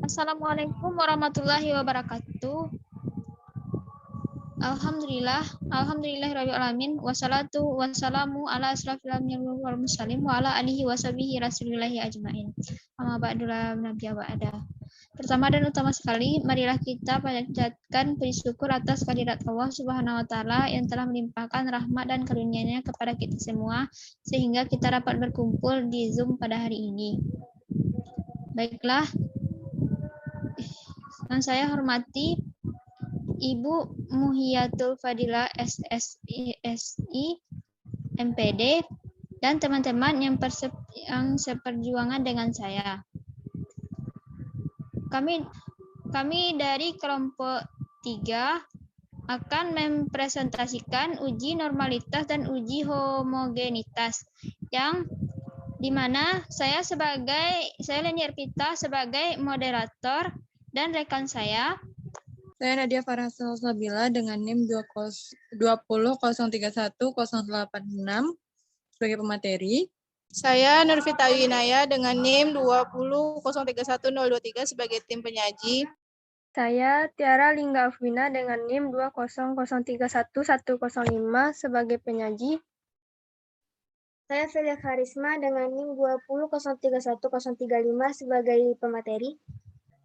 Assalamualaikum warahmatullahi wabarakatuh. Alhamdulillahirabbil alamin wassalatu wassalamu ala asrofil anbiya'i wal mursalin wa ala alihi washabihi rasulillahi ajmain. Amma ba'du nabiyya ba'da. Pertama dan utama sekali, marilah kita panjatkan puji syukur atas kehadirat Allah Subhanahu wa taala yang telah melimpahkan rahmat dan karunia-Nya kepada kita semua sehingga kita dapat berkumpul di Zoom pada hari ini. Baiklah, yang saya hormati Ibu Muhiyatul Fadilah SSI MPD dan teman-teman yang seperjuangan dengan saya. Kami dari kelompok 3 akan mempresentasikan uji normalitas dan uji homogenitas yang dimana saya Leni Arpita sebagai moderator dan rekan saya Nadia Farah Salsabila dengan NIM 200310886 sebagai pemateri. Saya Nurfita Winaya dengan NIM 200310223 sebagai tim penyaji. Saya Tiara Lingga Afwina dengan NIM 200311105 sebagai penyaji. Saya Felia Karisma dengan NIM 200311035 sebagai pemateri.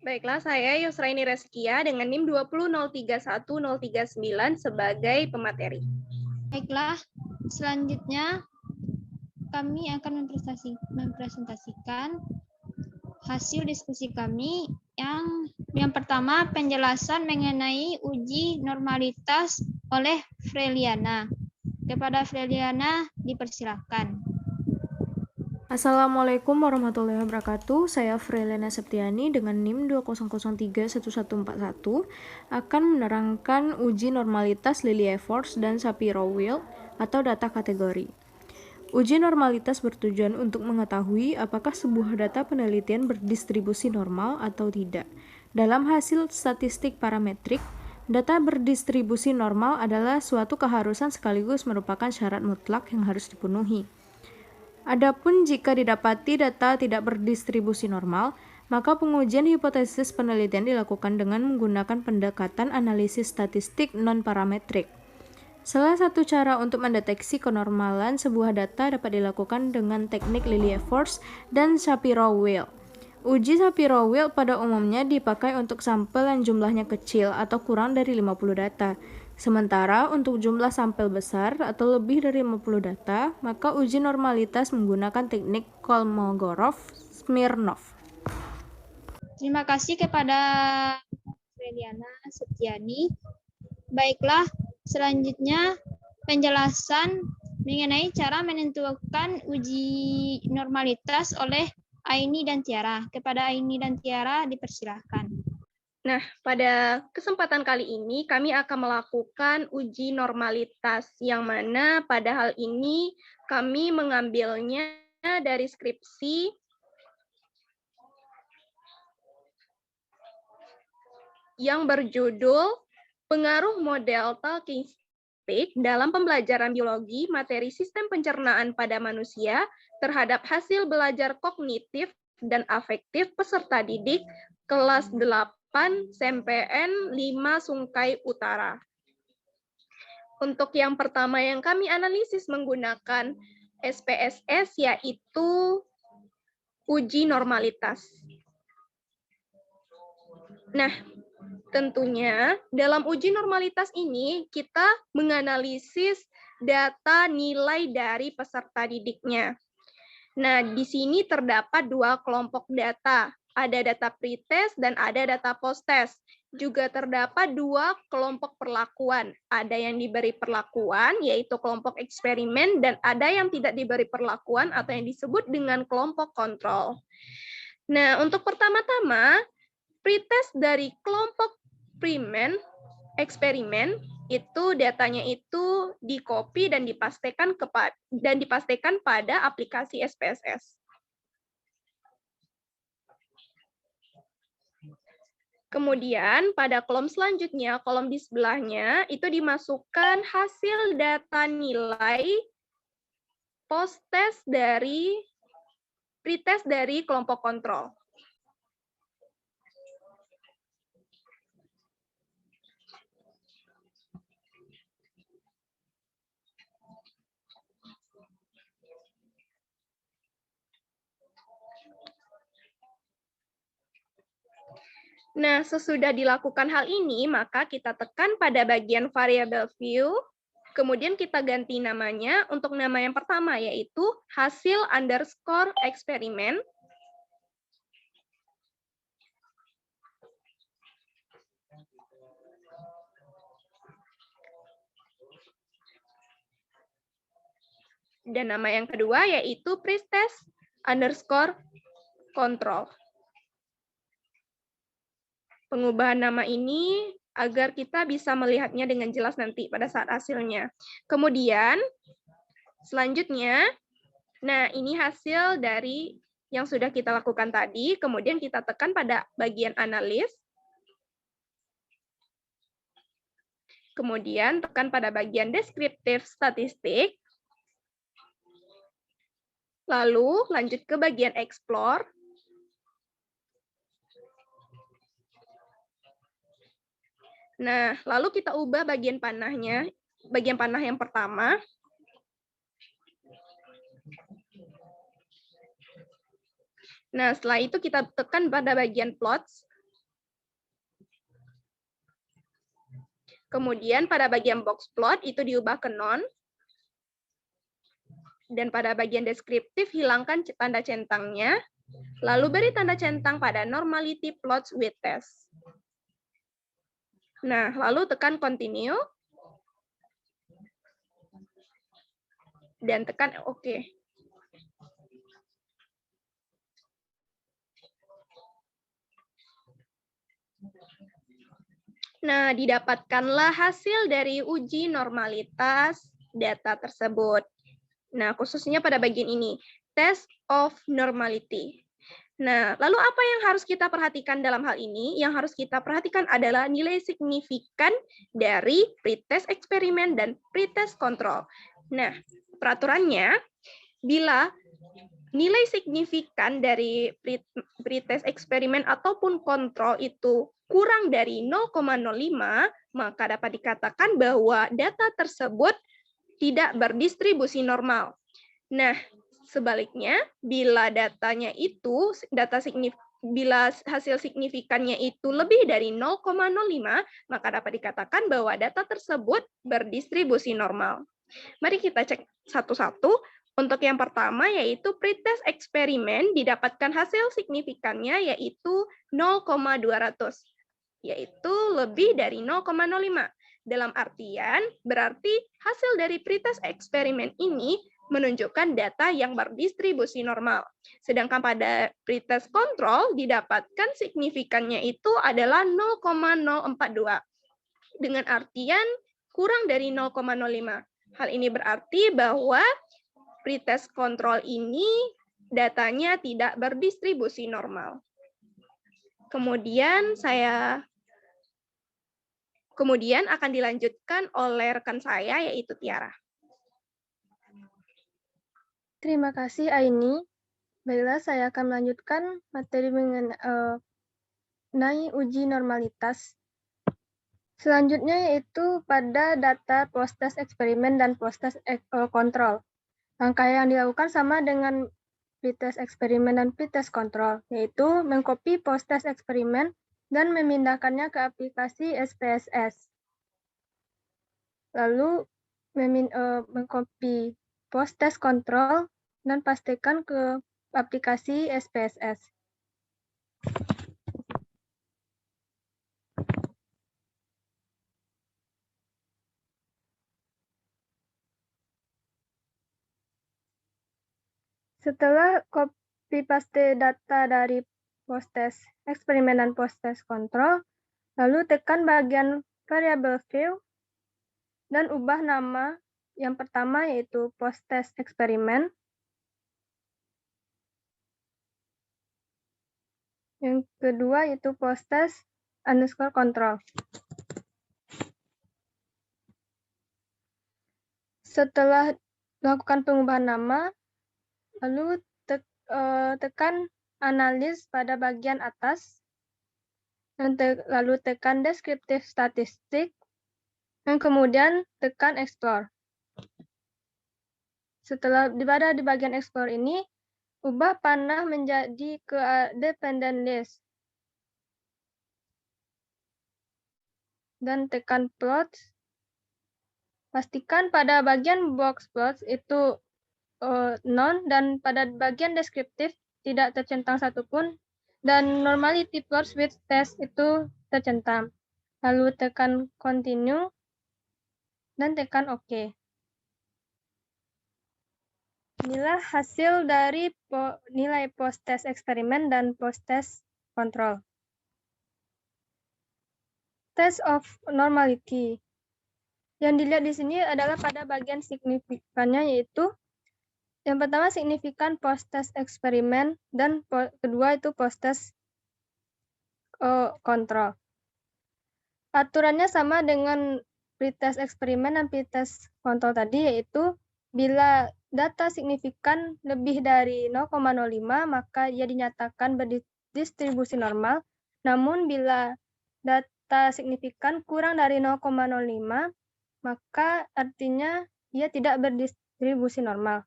Baiklah, saya Yusraini Reskia dengan NIM 200311039 sebagai pemateri. Baiklah, selanjutnya kami akan mempresentasikan hasil diskusi kami yang pertama penjelasan mengenai uji normalitas oleh Freliana. Kepada Freliana dipersilakan. Assalamualaikum warahmatullahi wabarakatuh. Saya Freliana Septiani dengan NIM 200311141 akan menerangkan uji normalitas Lillie-Efforts dan Shapiro-Wilk atau data kategori. Uji normalitas bertujuan untuk mengetahui apakah sebuah data penelitian berdistribusi normal atau tidak. Dalam hasil statistik parametrik, data berdistribusi normal adalah suatu keharusan sekaligus merupakan syarat mutlak yang harus dipenuhi. Adapun jika didapati data tidak berdistribusi normal, maka pengujian hipotesis penelitian dilakukan dengan menggunakan pendekatan analisis statistik non-parametrik. Salah satu cara untuk mendeteksi kenormalan sebuah data dapat dilakukan dengan teknik Lillie-Efforts dan Shapiro-Wilk. Uji Shapiro-Wilk pada umumnya dipakai untuk sampel yang jumlahnya kecil atau kurang dari 50 data. Sementara untuk jumlah sampel besar atau lebih dari 50 data, maka uji normalitas menggunakan teknik Kolmogorov-Smirnov. Terima kasih kepada Freliana Septiani. Baiklah, selanjutnya penjelasan mengenai cara menentukan uji normalitas oleh Aini dan Tiara. Kepada Aini dan Tiara dipersilahkan. Nah, pada kesempatan kali ini kami akan melakukan uji normalitas yang mana pada hal ini kami mengambilnya dari skripsi yang berjudul Pengaruh Model Talking Stick dalam Pembelajaran Biologi Materi Sistem Pencernaan pada Manusia terhadap hasil belajar kognitif dan afektif peserta didik kelas 8 SMPN 5 Sungkai Utara. Untuk yang pertama yang kami analisis menggunakan SPSS yaitu uji normalitas. Nah, tentunya dalam uji normalitas ini kita menganalisis data nilai dari peserta didiknya. Nah, di sini terdapat dua kelompok data. Ada data pretest dan ada data post-test. Juga terdapat dua kelompok perlakuan. Ada yang diberi perlakuan, yaitu kelompok eksperimen, dan ada yang tidak diberi perlakuan atau yang disebut dengan kelompok kontrol. Nah, untuk pertama-tama, pretest dari kelompok eksperimen itu datanya itu di-copy dan dipastikan pada aplikasi SPSS. Kemudian pada kolom selanjutnya, kolom di sebelahnya, itu dimasukkan hasil data nilai post-test dari pretest dari kelompok kontrol. Nah, sesudah dilakukan hal ini, maka kita tekan pada bagian variable view, kemudian kita ganti namanya untuk nama yang pertama, yaitu hasil underscore eksperimen. Dan nama yang kedua yaitu pretest underscore control. Pengubahan nama ini agar kita bisa melihatnya dengan jelas nanti pada saat hasilnya. Kemudian, selanjutnya, nah ini hasil dari yang sudah kita lakukan tadi, kemudian kita tekan pada bagian analis, kemudian tekan pada bagian deskriptif statistik, lalu lanjut ke bagian explore, nah, lalu kita ubah bagian panahnya, bagian panah yang pertama. Nah, setelah itu kita tekan pada bagian plots. Kemudian pada bagian box plot itu diubah ke none. Dan pada bagian deskriptif hilangkan tanda centangnya. Lalu beri tanda centang pada normality plots with test. Nah, lalu tekan continue. Dan tekan OK. Nah, didapatkanlah hasil dari uji normalitas data tersebut. Nah, khususnya pada bagian ini, test of normality. Nah, lalu apa yang harus kita perhatikan dalam hal ini? Yang harus kita perhatikan adalah nilai signifikan dari pretest eksperimen dan pretest kontrol. Nah, peraturannya, bila nilai signifikan dari pretest eksperimen ataupun kontrol itu kurang dari 0,05, maka dapat dikatakan bahwa data tersebut tidak berdistribusi normal. Nah, sebaliknya, bila datanya itu, bila hasil signifikannya itu lebih dari 0,05, maka dapat dikatakan bahwa data tersebut berdistribusi normal. Mari kita cek satu-satu. Untuk yang pertama yaitu pretest eksperimen didapatkan hasil signifikannya yaitu 0,200, yaitu lebih dari 0,05. Dalam artian berarti hasil dari pretest eksperimen ini menunjukkan data yang berdistribusi normal. Sedangkan pada pretest kontrol didapatkan signifikannya itu adalah 0,042 dengan artian kurang dari 0,05. Hal ini berarti bahwa pretest kontrol ini datanya tidak berdistribusi normal. Kemudian akan dilanjutkan oleh rekan saya yaitu Tiara. Terima kasih Aini. Baiklah, saya akan melanjutkan materi mengenai uji normalitas. Selanjutnya yaitu pada data post-test eksperimen dan post-test kontrol. Langkah yang dilakukan sama dengan pretest eksperimen dan pretest kontrol, yaitu mengcopy post-test eksperimen dan memindahkannya ke aplikasi SPSS. Lalu mengcopy post-test kontrol dan pastikan ke aplikasi SPSS. Setelah copy paste data dari post-test eksperimen dan post-test kontrol, lalu tekan bagian variable view dan ubah nama yang pertama yaitu post-test eksperimen. Yang kedua yaitu post-test underscore control. Setelah melakukan pengubahan nama, lalu tekan analis pada bagian atas, dan lalu tekan deskriptif statistik, dan kemudian tekan explore. Setelah berada di bagian explore ini, ubah panah menjadi ke dependent list. dan tekan plot. Pastikan pada bagian box plot itu none dan pada bagian deskriptif tidak tercentang satupun dan normality plots with test itu tercentang. Lalu tekan continue dan tekan OK. Inilah hasil dari nilai post-test eksperimen dan post-test kontrol. Test of normality. Yang dilihat di sini adalah pada bagian signifikannya, yaitu yang pertama signifikan post-test eksperimen dan kedua itu post-test kontrol. Aturannya sama dengan pretest eksperimen dan pretest kontrol tadi, yaitu bila data signifikan lebih dari 0,05 maka ia dinyatakan berdistribusi normal. Namun bila data signifikan kurang dari 0,05 maka artinya ia tidak berdistribusi normal.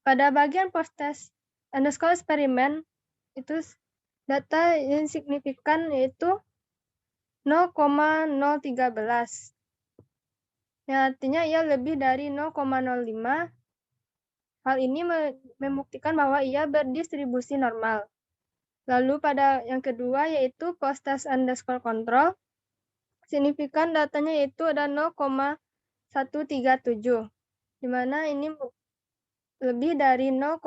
Pada bagian post-test underscore eksperimen itu data yang signifikan yaitu 0,013. Yang artinya ia lebih dari 0,05. Hal ini membuktikan bahwa ia berdistribusi normal. Lalu pada yang kedua yaitu post-test underscore control. Signifikan datanya yaitu ada 0,137. Di mana ini lebih dari 0,05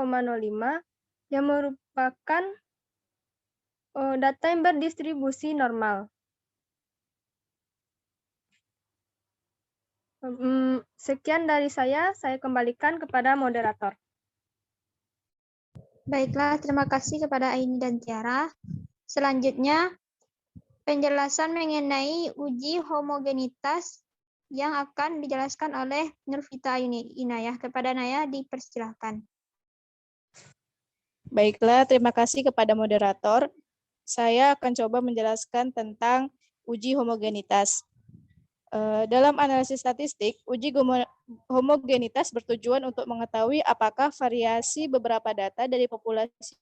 yang merupakan data yang berdistribusi normal. Sekian dari saya kembalikan kepada moderator. Baiklah, terima kasih kepada Aini dan Tiara. Selanjutnya, penjelasan mengenai uji homogenitas yang akan dijelaskan oleh Nurvita Inayah. Kepada Naya, dipersilahkan. Baiklah, terima kasih kepada moderator. Saya akan coba menjelaskan tentang uji homogenitas. Dalam analisis statistik, uji homogenitas bertujuan untuk mengetahui apakah variasi beberapa data dari populasi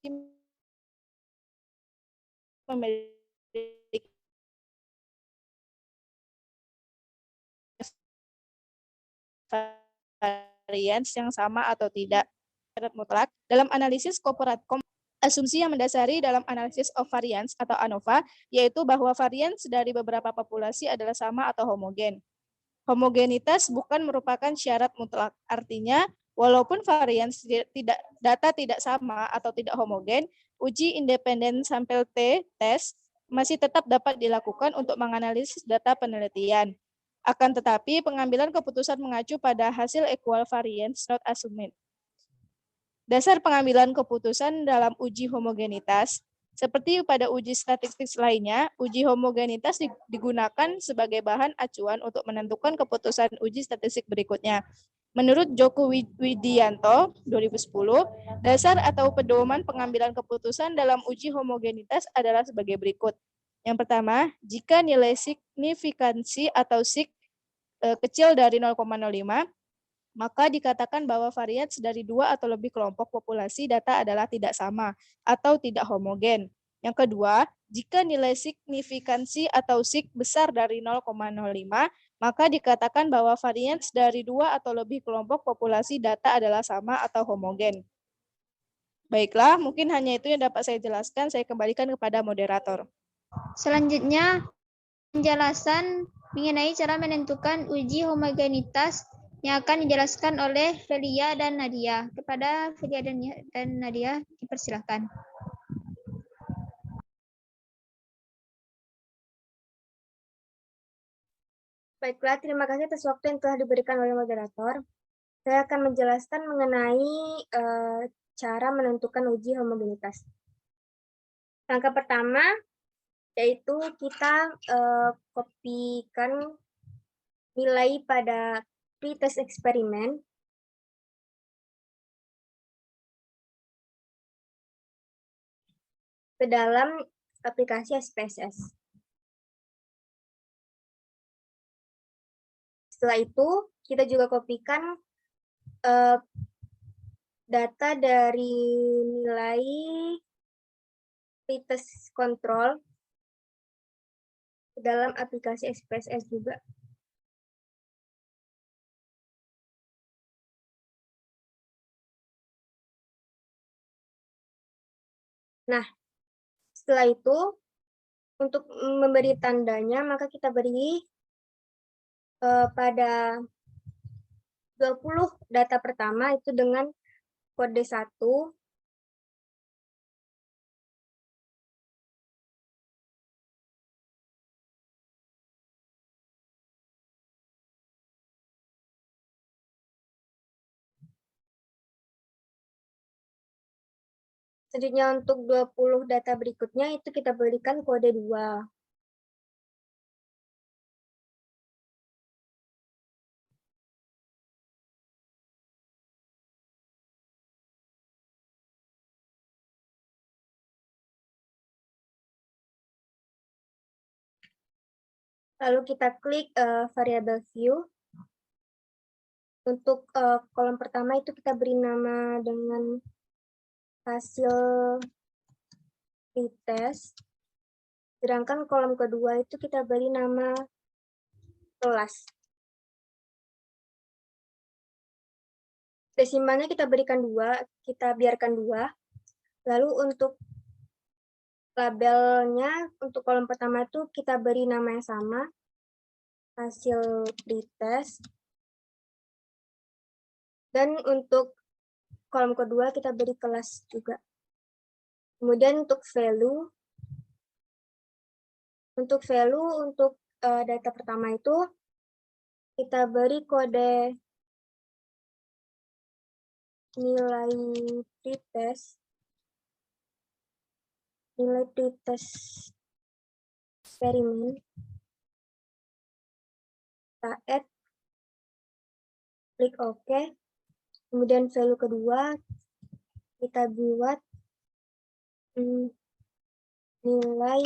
memiliki varians yang sama atau tidak. Syarat mutlak dalam analisis corporate asumsi yang mendasari dalam analisis of variance atau ANOVA, yaitu bahwa varians dari beberapa populasi adalah sama atau homogen. Homogenitas bukan merupakan syarat mutlak. Artinya, walaupun varians data tidak sama atau tidak homogen, uji independen sampel T-test masih tetap dapat dilakukan untuk menganalisis data penelitian. Akan tetapi, pengambilan keputusan mengacu pada hasil equal variance not assumed. Dasar pengambilan keputusan dalam uji homogenitas, seperti pada uji statistik lainnya, uji homogenitas digunakan sebagai bahan acuan untuk menentukan keputusan uji statistik berikutnya. Menurut Joko Widianto, 2010, dasar atau pedoman pengambilan keputusan dalam uji homogenitas adalah sebagai berikut. Yang pertama, jika nilai signifikansi atau sig kecil dari 0,05, maka dikatakan bahwa varians dari dua atau lebih kelompok populasi data adalah tidak sama atau tidak homogen. Yang kedua, jika nilai signifikansi atau sig besar dari 0,05, maka dikatakan bahwa varians dari dua atau lebih kelompok populasi data adalah sama atau homogen. Baiklah, mungkin hanya itu yang dapat saya jelaskan. Saya kembalikan kepada moderator. Selanjutnya, penjelasan mengenai cara menentukan uji homogenitas yang akan dijelaskan oleh Felia dan Nadia. Kepada Felia dan Nadia, dipersilakan. Baiklah, terima kasih atas waktu yang telah diberikan oleh moderator. Saya akan menjelaskan mengenai cara menentukan uji homogenitas. Langkah pertama yaitu kita kopikan nilai pada pretest eksperimen ke dalam aplikasi SPSS. Setelah itu, kita juga kopikan data dari nilai pretest control ke dalam aplikasi SPSS juga. Nah, setelah itu, untuk memberi tandanya, maka kita beri pada 20 data pertama itu dengan kode 1, selanjutnya untuk 20 data berikutnya itu kita berikan kode 2. Lalu kita klik variable view. Untuk kolom pertama itu kita beri nama dengan hasil pretest. Sedangkan kolom kedua itu kita beri nama kelas. Desimalnya kita berikan 2, kita biarkan 2. Lalu untuk labelnya, untuk kolom pertama itu kita beri nama yang sama, hasil pretest. Dan untuk kolom kedua kita beri kelas juga. Kemudian untuk value untuk data pertama itu kita beri kode nilai pretest eksperimen. Kita add, klik OK. Kemudian value kedua kita buat nilai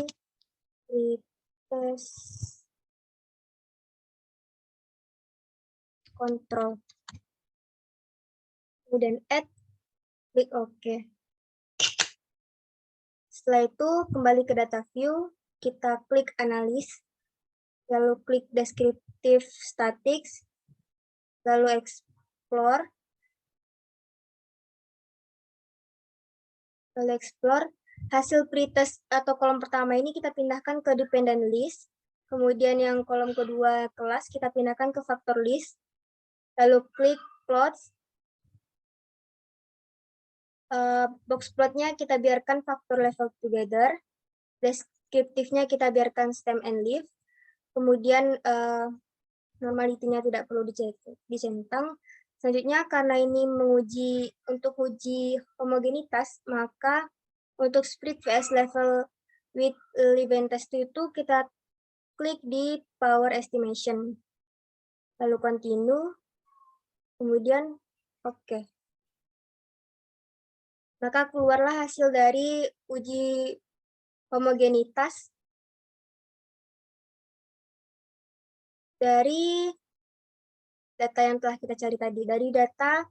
pretest control. Kemudian add, klik OK. Setelah itu kembali ke data view, kita klik analysis, lalu klik descriptive statistics, lalu explore. Hasil pretest atau kolom pertama ini kita pindahkan ke dependent list. Kemudian yang kolom kedua kelas kita pindahkan ke factor list. Lalu klik plots. Box plotnya kita biarkan factor level together. Deskriptifnya kita biarkan stem and leaf. Kemudian normality-nya tidak perlu dicentang. Selanjutnya, karena ini untuk uji homogenitas, maka untuk split vs level with event test itu kita klik di power estimation. Lalu continue, kemudian OK. Maka keluarlah hasil dari uji homogenitas dari data yang telah kita cari tadi, dari data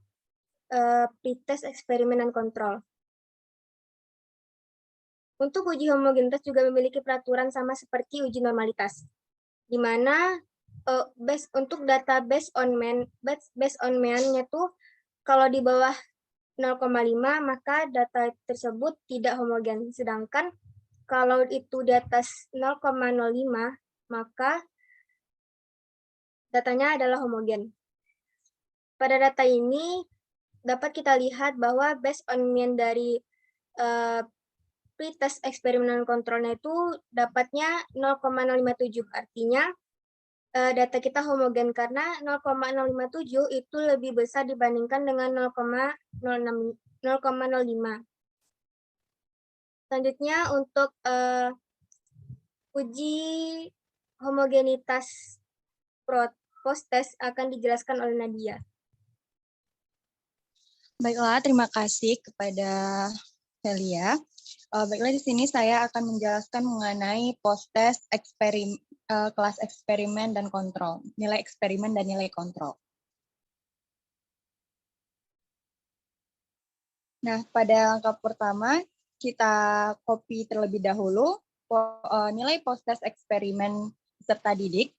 pretest eksperimen dan kontrol. Untuk uji homogenitas juga memiliki peraturan sama seperti uji normalitas, di mana untuk data based on mean-nya tuh kalau di bawah 0,5 maka data tersebut tidak homogen, sedangkan kalau itu di atas 0,05 maka datanya adalah homogen. Pada data ini dapat kita lihat bahwa based on mean dari pretest eksperimen dan kontrolnya itu dapatnya 0,057. Artinya data kita homogen karena 0,057 itu lebih besar dibandingkan dengan 0,05. Selanjutnya untuk uji homogenitas post-test akan dijelaskan oleh Nadia. Baiklah, terima kasih kepada Velia. Baiklah, di sini saya akan menjelaskan mengenai post-test kelas eksperimen dan kontrol, nilai eksperimen dan nilai kontrol. Nah, pada langkah pertama, kita copy terlebih dahulu nilai post-test eksperimen peserta didik.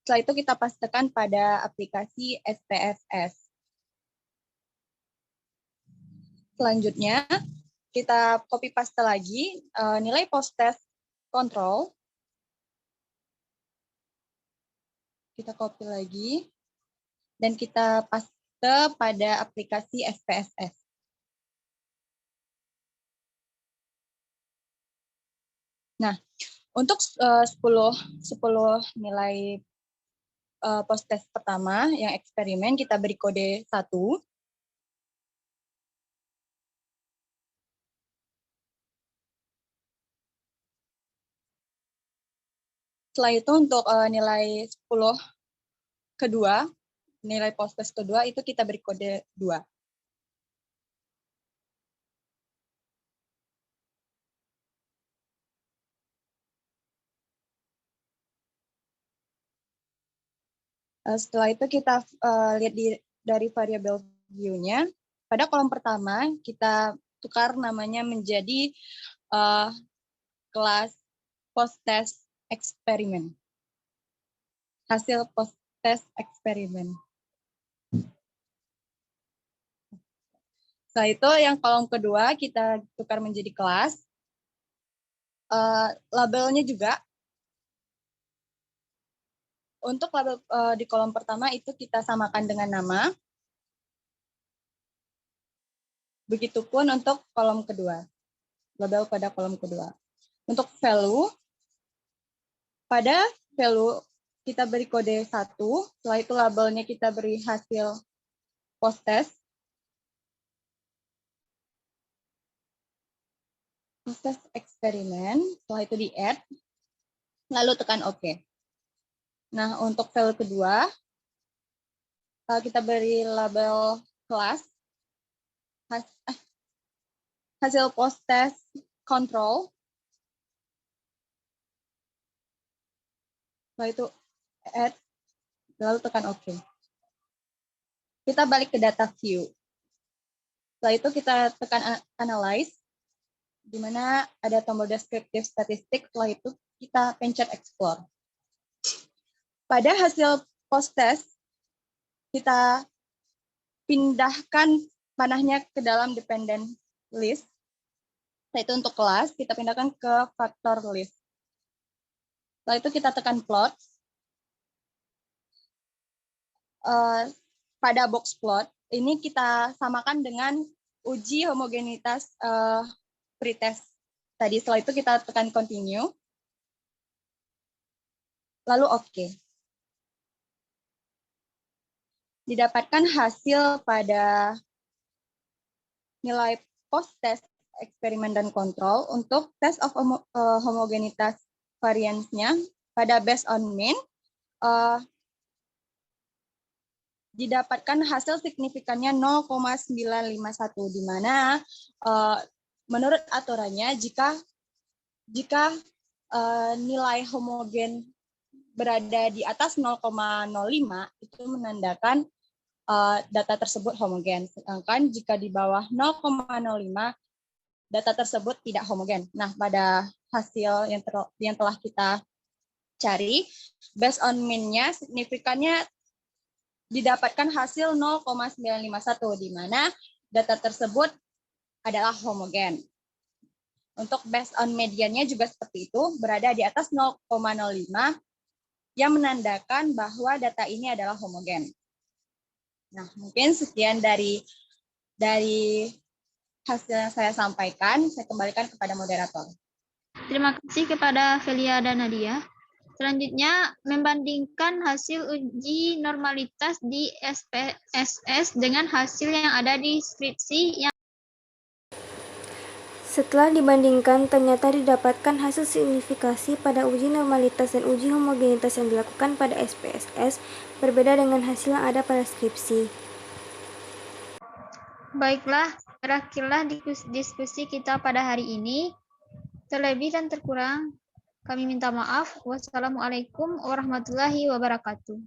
Setelah itu kita pastekan pada aplikasi SPSS. Selanjutnya, kita copy paste lagi nilai post-test control. Kita copy lagi, dan kita paste pada aplikasi SPSS. Nah, untuk 10 nilai post-test pertama yang eksperimen, kita beri kode 1. Setelah itu untuk nilai 10 kedua, nilai post-test kedua itu kita beri kode 2. Setelah itu kita lihat dari variabel view-nya. Pada kolom pertama kita tukar namanya menjadi kelas post-test eksperimen. Hasil post-test eksperimen. Setelah itu yang kolom kedua kita tukar menjadi kelas. Labelnya juga. Untuk label di kolom pertama itu kita samakan dengan nama. Begitupun untuk kolom kedua. Label pada kolom kedua. Untuk value, pada value kita beri kode 1. Setelah itu labelnya kita beri hasil post-test. Post-test eksperimen. Setelah itu di-add. Lalu tekan OK. Nah, untuk value kedua, kita beri label kelas, hasil post-test control. Setelah itu add, lalu tekan OK. Kita balik ke data view. Setelah itu kita tekan analyze, di mana ada tombol descriptive statistik. Setelah itu kita pencet explore. Pada hasil post-test, kita pindahkan panahnya ke dalam dependent list. Setelah itu untuk kelas, kita pindahkan ke factor list. Setelah itu kita tekan plot. Pada box plot, ini kita samakan dengan uji homogenitas pretest tadi. Setelah itu kita tekan continue. Lalu OK. Didapatkan hasil pada nilai post-test eksperimen dan kontrol untuk test of homogenitas variance-nya pada based on mean. Didapatkan hasil signifikannya 0,951, di mana menurut aturannya jika nilai homogen berada di atas 0,05 itu menandakan data tersebut homogen. Sedangkan jika di bawah 0,05 data tersebut tidak homogen. Nah, pada hasil yang telah kita cari, based on mean-nya signifikannya didapatkan hasil 0,951, di mana data tersebut adalah homogen. Untuk based on median-nya juga seperti itu, berada di atas 0,05, yang menandakan bahwa data ini adalah homogen. Nah, mungkin sekian dari hasil yang saya sampaikan. Saya kembalikan kepada moderator. Terima kasih kepada Velia dan Nadia. Selanjutnya, membandingkan hasil uji normalitas di SPSS dengan hasil yang ada di skripsi yang Setelah dibandingkan, ternyata didapatkan hasil signifikasi pada uji normalitas dan uji homogenitas yang dilakukan pada SPSS berbeda dengan hasil yang ada pada skripsi. Baiklah, berakhirlah diskusi kita pada hari ini. Terlebih dan terkurang, kami minta maaf. Wassalamualaikum warahmatullahi wabarakatuh.